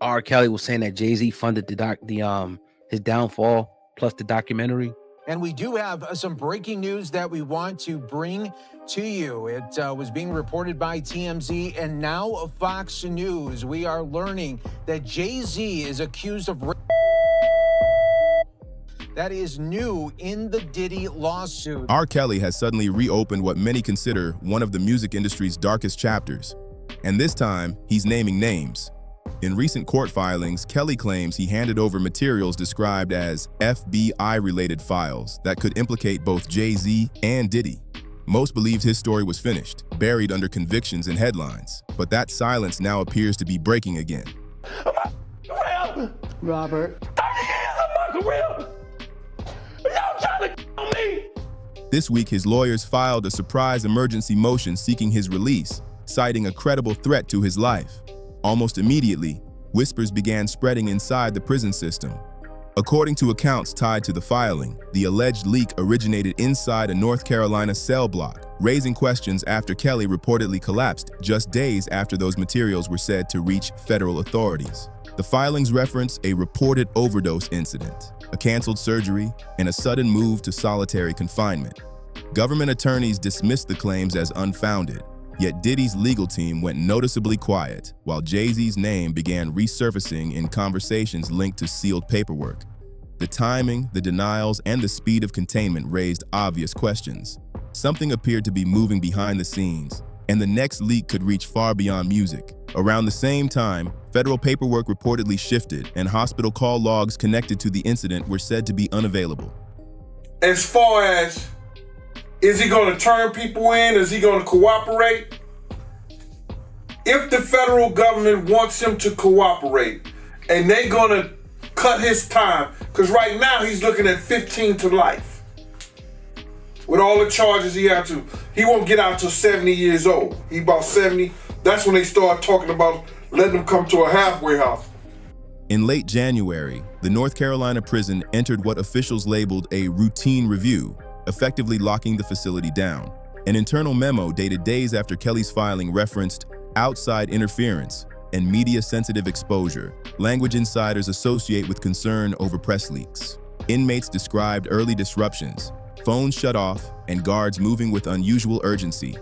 R. Kelly was saying that Jay-Z funded his downfall plus the documentary. And we do have some breaking news that we want to bring to you. It was being reported by TMZ and now Fox News. We are learning that Jay-Z is accused of rape. That is new in the Diddy lawsuit. R. Kelly has suddenly reopened what many consider one of the music industry's darkest chapters. And this time, he's naming names. In recent court filings, Kelly claims he handed over materials described as FBI-related files that could implicate both Jay-Z and Diddy. Most believed his story was finished, buried under convictions and headlines, but that silence now appears to be breaking again. Robert. 30 years of my career! Y'all trying to on me! This week, his lawyers filed a surprise emergency motion seeking his release, citing a credible threat to his life. Almost immediately, whispers began spreading inside the prison system. According to accounts tied to the filing, the alleged leak originated inside a North Carolina cell block, raising questions after Kelly reportedly collapsed just days after those materials were said to reach federal authorities. The filings reference a reported overdose incident, a canceled surgery, and a sudden move to solitary confinement. Government attorneys dismissed the claims as unfounded, yet Diddy's legal team went noticeably quiet, while Jay-Z's name began resurfacing in conversations linked to sealed paperwork. The timing, the denials, and the speed of containment raised obvious questions. Something appeared to be moving behind the scenes, and the next leak could reach far beyond music. Around the same time, federal paperwork reportedly shifted, and hospital call logs connected to the incident were said to be unavailable. As far as, is he going to turn people in? Is he going to cooperate? If the federal government wants him to cooperate and they're going to cut his time, because right now he's looking at 15 to life. With all the charges he won't get out till 70 years old. He about 70. That's when they start talking about letting him come to a halfway house. In late January, the North Carolina prison entered what officials labeled a routine review, effectively locking the facility down. An internal memo dated days after Kelly's filing referenced outside interference and media-sensitive exposure, language insiders associate with concern over press leaks. Inmates described early disruptions, phones shut off, and guards moving with unusual urgency.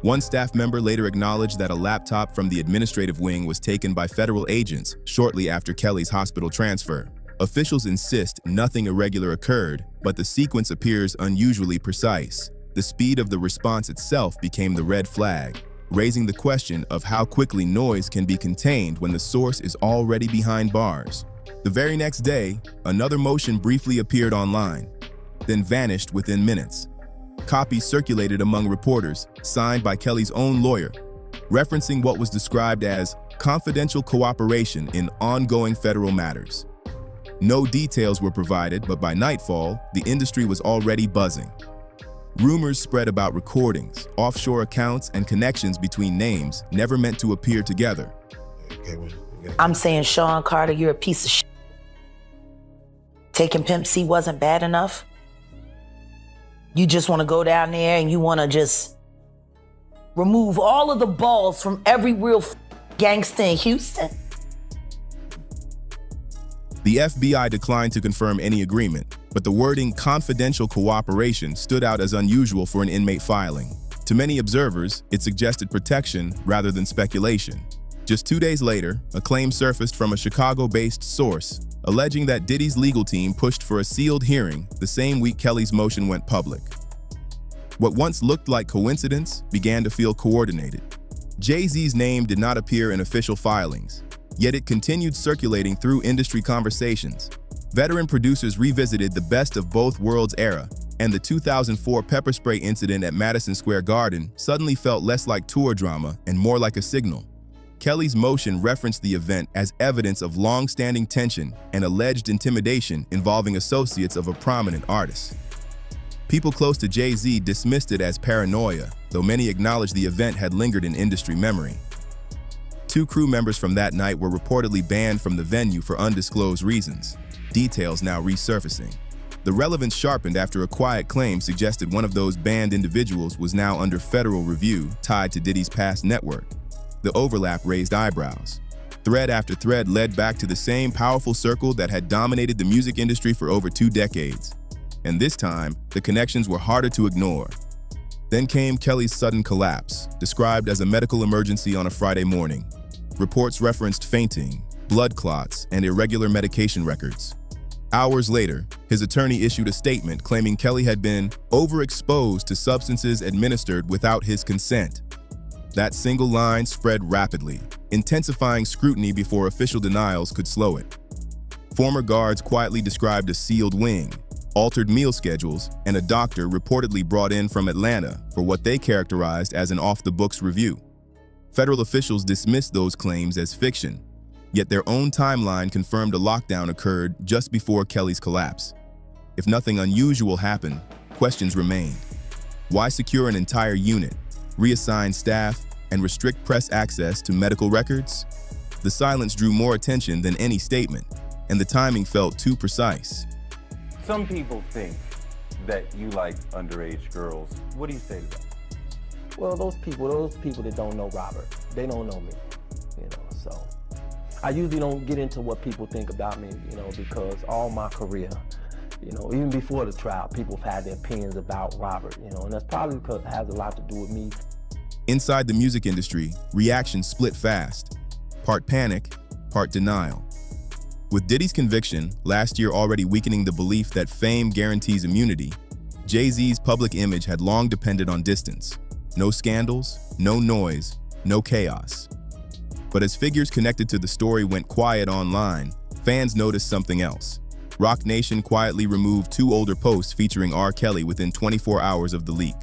One staff member later acknowledged that a laptop from the administrative wing was taken by federal agents shortly after Kelly's hospital transfer. Officials insist nothing irregular occurred, but the sequence appears unusually precise. The speed of the response itself became the red flag, raising the question of how quickly noise can be contained when the source is already behind bars. The very next day, another motion briefly appeared online, then vanished within minutes. Copies circulated among reporters, signed by Kelly's own lawyer, referencing what was described as confidential cooperation in ongoing federal matters. No details were provided, but by nightfall, the industry was already buzzing. Rumors spread about recordings, offshore accounts, and connections between names never meant to appear together. I'm saying, Sean Carter, you're a piece of shit. Taking Pimp C wasn't bad enough. You just want to go down there and you want to just remove all of the balls from every real gangster in Houston. The FBI declined to confirm any agreement, but the wording confidential cooperation stood out as unusual for an inmate filing. To many observers, it suggested protection rather than speculation. Just 2 days later, a claim surfaced from a Chicago-based source, alleging that Diddy's legal team pushed for a sealed hearing the same week Kelly's motion went public. What once looked like coincidence began to feel coordinated. Jay-Z's name did not appear in official filings, yet it continued circulating through industry conversations. Veteran producers revisited the best of both worlds era, and the 2004 pepper spray incident at Madison Square Garden suddenly felt less like tour drama and more like a signal. Kelly's motion referenced the event as evidence of long-standing tension and alleged intimidation involving associates of a prominent artist. People close to Jay-Z dismissed it as paranoia, though many acknowledged the event had lingered in industry memory. 2 crew members from that night were reportedly banned from the venue for undisclosed reasons, details now resurfacing. The relevance sharpened after a quiet claim suggested one of those banned individuals was now under federal review tied to Diddy's past network. The overlap raised eyebrows. Thread after thread led back to the same powerful circle that had dominated the music industry for over 2 decades. And this time, the connections were harder to ignore. Then came Kelly's sudden collapse, described as a medical emergency on a Friday morning. Reports referenced fainting, blood clots, and irregular medication records. Hours later, his attorney issued a statement claiming Kelly had been overexposed to substances administered without his consent. That single line spread rapidly, intensifying scrutiny before official denials could slow it. Former guards quietly described a sealed wing, altered meal schedules, and a doctor reportedly brought in from Atlanta for what they characterized as an off-the-books review. Federal officials dismissed those claims as fiction, yet their own timeline confirmed a lockdown occurred just before Kelly's collapse. If nothing unusual happened, questions remained. Why secure an entire unit, reassign staff, and restrict press access to medical records? The silence drew more attention than any statement, and the timing felt too precise. Some people think that you like underage girls. What do you say to that? Well, those people that don't know Robert, they don't know me, so. I usually don't get into what people think about me, because all my career, even before the trial, people have had their opinions about Robert, and that's probably because it has a lot to do with me. Inside the music industry, reactions split fast. Part panic, part denial. With Diddy's conviction last year already weakening the belief that fame guarantees immunity, Jay-Z's public image had long depended on distance. No scandals, no noise, no chaos. But as figures connected to the story went quiet online, fans noticed something else. Roc Nation quietly removed 2 older posts featuring R. Kelly within 24 hours of the leak.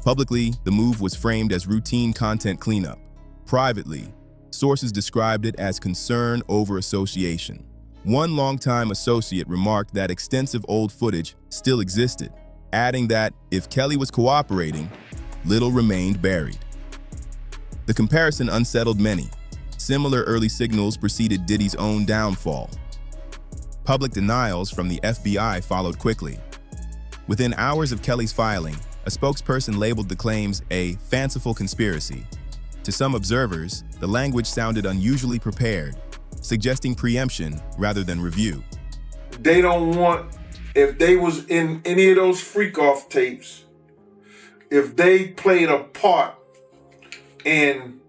Publicly, the move was framed as routine content cleanup. Privately, sources described it as concern over association. One longtime associate remarked that extensive old footage still existed, adding that if Kelly was cooperating, little remained buried. The comparison unsettled many. Similar early signals preceded Diddy's own downfall. Public denials from the FBI followed quickly. Within hours of Kelly's filing, a spokesperson labeled the claims a fanciful conspiracy. To some observers, the language sounded unusually prepared, suggesting preemption rather than review. They don't want, if they was in any of those freak-off tapes, if they played a part in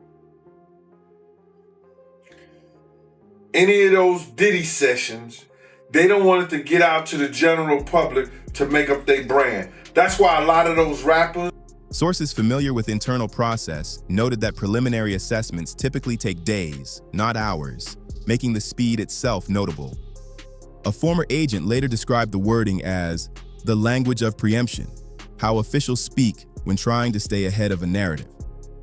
any of those Diddy sessions, they don't want it to get out to the general public to make up their brand. That's why a lot of those rappers. Sources familiar with internal process noted that preliminary assessments typically take days, not hours, making the speed itself notable. A former agent later described the wording as the language of preemption, how officials speak when trying to stay ahead of a narrative.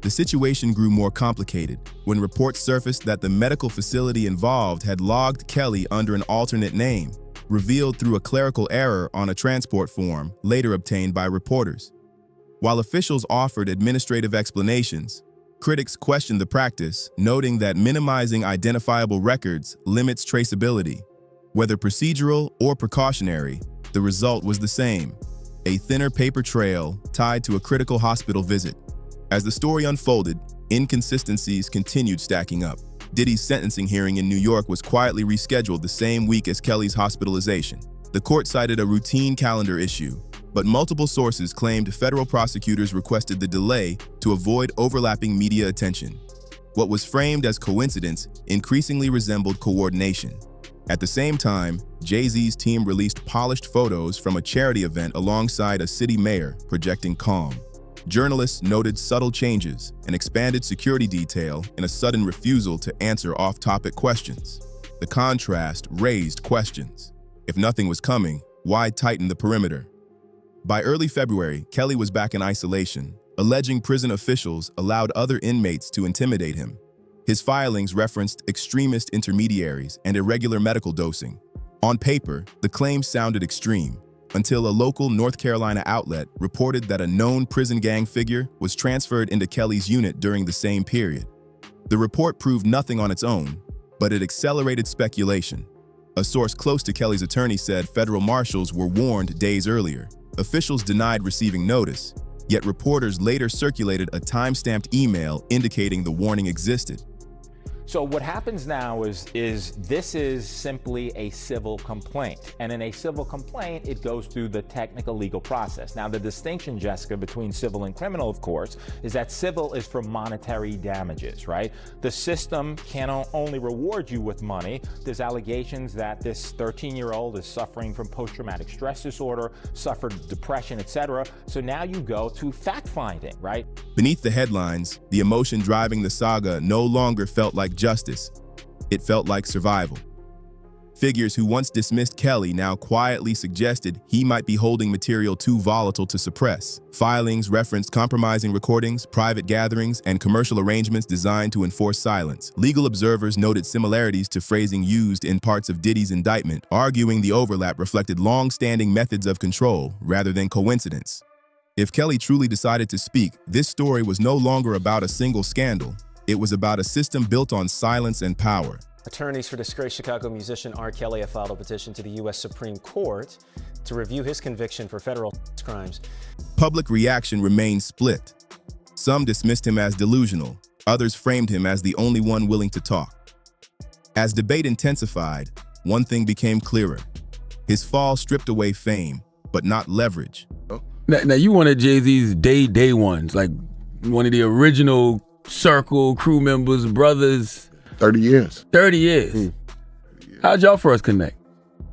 The situation grew more complicated when reports surfaced that the medical facility involved had logged Kelly under an alternate name, revealed through a clerical error on a transport form later obtained by reporters. While officials offered administrative explanations, critics questioned the practice, noting that minimizing identifiable records limits traceability. Whether procedural or precautionary, the result was the same: a thinner paper trail tied to a critical hospital visit. As the story unfolded, inconsistencies continued stacking up. Diddy's sentencing hearing in New York was quietly rescheduled the same week as Kelly's hospitalization. The court cited a routine calendar issue, but multiple sources claimed federal prosecutors requested the delay to avoid overlapping media attention. What was framed as coincidence increasingly resembled coordination. At the same time, Jay-Z's team released polished photos from a charity event alongside a city mayor projecting calm. Journalists noted subtle changes, an expanded security detail, and a sudden refusal to answer off-topic questions. The contrast raised questions. If nothing was coming, why tighten the perimeter? By early February, Kelly was back in isolation, alleging prison officials allowed other inmates to intimidate him. His filings referenced extremist intermediaries and irregular medical dosing. On paper, the claims sounded extreme, until a local North Carolina outlet reported that a known prison gang figure was transferred into Kelly's unit during the same period. The report proved nothing on its own, but it accelerated speculation. A source close to Kelly's attorney said federal marshals were warned days earlier. Officials denied receiving notice, yet reporters later circulated a time-stamped email indicating the warning existed. So what happens now is this is simply a civil complaint. And in a civil complaint, it goes through the technical legal process. Now, the distinction, Jessica, between civil and criminal, of course, is that civil is for monetary damages, right? The system can only reward you with money. There's allegations that this 13-year-old is suffering from post-traumatic stress disorder, suffered depression, etc. So now you go to fact-finding, right? Beneath the headlines, the emotion driving the saga no longer felt like justice. It felt like survival. Figures who once dismissed Kelly now quietly suggested he might be holding material too volatile to suppress. Filings referenced compromising recordings, private gatherings, and commercial arrangements designed to enforce silence. Legal observers noted similarities to phrasing used in parts of Diddy's indictment, arguing the overlap reflected long-standing methods of control rather than coincidence. If Kelly truly decided to speak, this story was no longer about a single scandal. It was about a system built on silence and power. Attorneys for disgraced Chicago musician R. Kelly have filed a petition to the U.S. Supreme Court to review his conviction for federal crimes. Public reaction remained split. Some dismissed him as delusional, others framed him as the only one willing to talk. As debate intensified, one thing became clearer. His fall stripped away fame, but not leverage. Now you one of Jay-Z's day ones, like one of the original Circle crew members, brothers. 30 years. 30 years. How'd y'all first connect?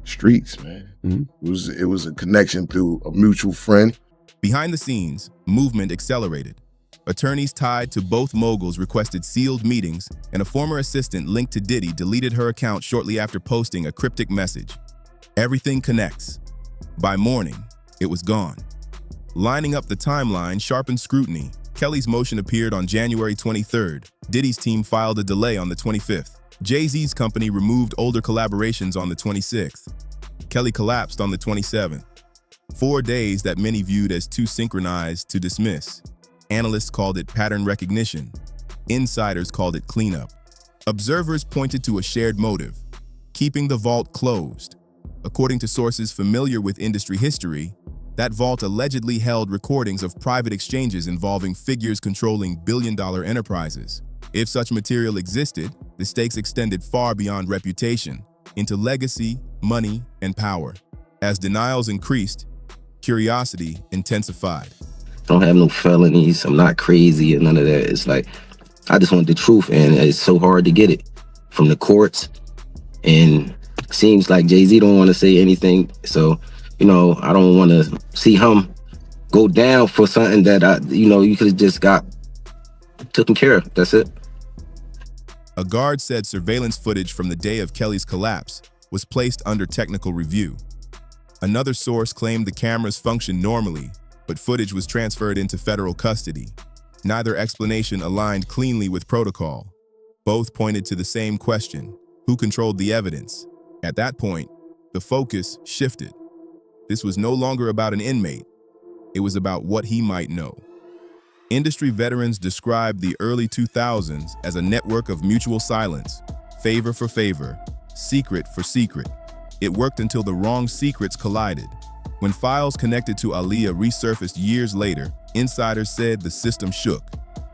Streets, man. It was a connection through a mutual friend. Behind the scenes, movement accelerated. Attorneys tied to both moguls requested sealed meetings, and a former assistant linked to Diddy deleted her account shortly after posting a cryptic message. Everything connects. By morning, it was gone. Lining up the timeline sharpened scrutiny. Kelly's motion appeared on January 23rd. Diddy's team filed a delay on the 25th. Jay-Z's company removed older collaborations on the 26th. Kelly collapsed on the 27th. 4 days that many viewed as too synchronized to dismiss. Analysts called it pattern recognition. Insiders called it cleanup. Observers pointed to a shared motive: keeping the vault closed. According to sources familiar with industry history, that vault allegedly held recordings of private exchanges involving figures controlling billion-dollar enterprises. If such material existed, the stakes extended far beyond reputation, into legacy, money, and power. As denials increased, curiosity intensified. I don't have no felonies. I'm not crazy and none of that. It's like, I just want the truth, and it's so hard to get it from the courts. And it seems like Jay-Z don't want to say anything. So, I don't want to see him go down for something that you could have just got taken care of. That's it. A guard said surveillance footage from the day of Kelly's collapse was placed under technical review. Another source claimed the cameras functioned normally, but footage was transferred into federal custody. Neither explanation aligned cleanly with protocol. Both pointed to the same question: who controlled the evidence? At that point, the focus shifted. This was no longer about an inmate. It was about what he might know. Industry veterans described the early 2000s as a network of mutual silence, favor for favor, secret for secret. It worked until the wrong secrets collided. When files connected to Aaliyah resurfaced years later, insiders said the system shook.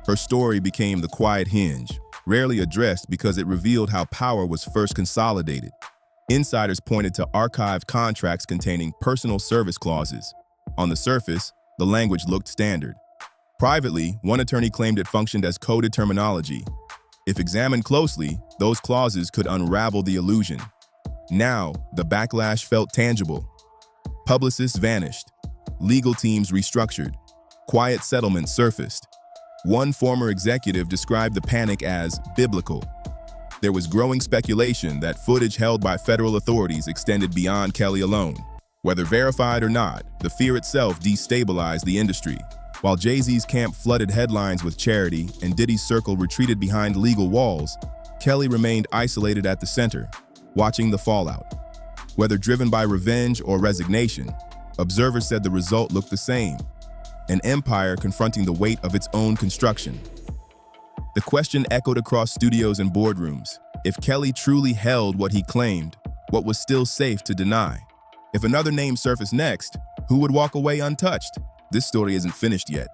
Her story became the quiet hinge, rarely addressed because it revealed how power was first consolidated. Insiders pointed to archived contracts containing personal service clauses. On the surface, the language looked standard. Privately, one attorney claimed it functioned as coded terminology. If examined closely, those clauses could unravel the illusion. Now, the backlash felt tangible. Publicists vanished. Legal teams restructured. Quiet settlements surfaced. One former executive described the panic as biblical. There was growing speculation that footage held by federal authorities extended beyond Kelly alone. Whether verified or not, the fear itself destabilized the industry. While Jay-Z's camp flooded headlines with charity and Diddy's circle retreated behind legal walls, Kelly remained isolated at the center, watching the fallout. Whether driven by revenge or resignation, observers said the result looked the same: an empire confronting the weight of its own construction. The question echoed across studios and boardrooms: if Kelly truly held what he claimed, what was still safe to deny? If another name surfaced next, who would walk away untouched? This story isn't finished yet.